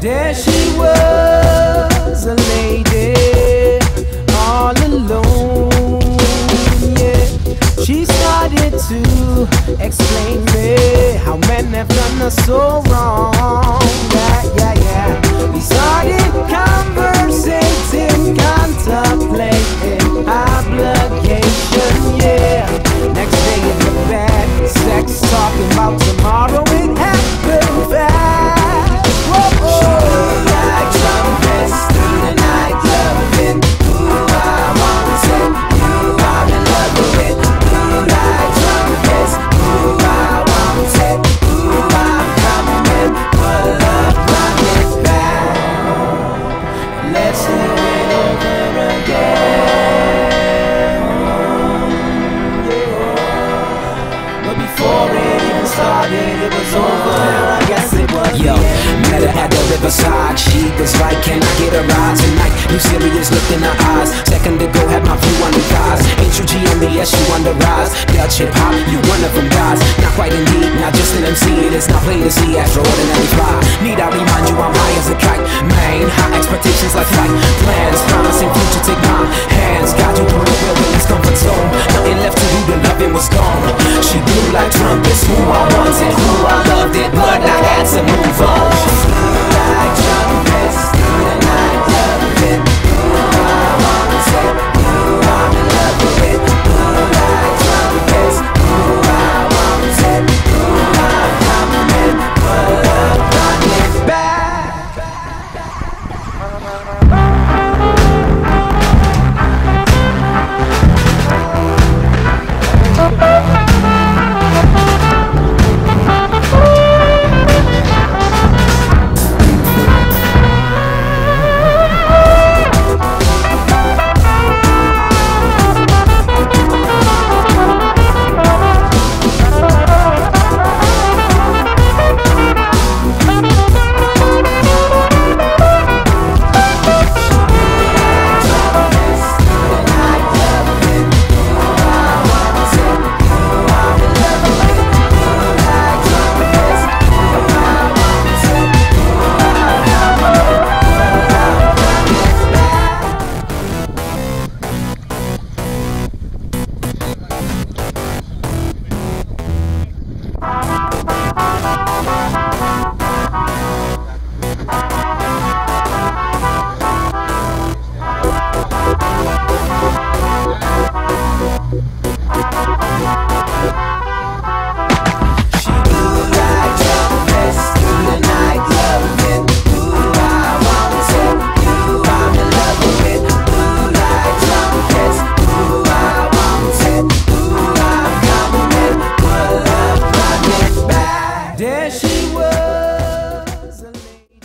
There she was, a lady, all alone, yeah. She started to explain me how men have done us so wrong, yeah. We started conversating, contemplating obligation, yeah. Next day it looked bad, sex talking about tomorrow, it happened fast. Whoa. She blew like trumpets through the night, loving who I wanted, you I'm in love with. Blew like trumpets, who I wanted, who I'm coming for love, run it back. Let's do it over again, yeah. But before it even started, it was over, I guess it was. Yo, met her at the riverside. She was like, can I get a ride tonight? You serious, look in her eyes. Second to go, had my view on the thighs. Ain't you GMBS, you on the rise. Dutch hip hop, you one of them guys. Not quite indeed, not just an MC. It is not plain to see extraordinary fly.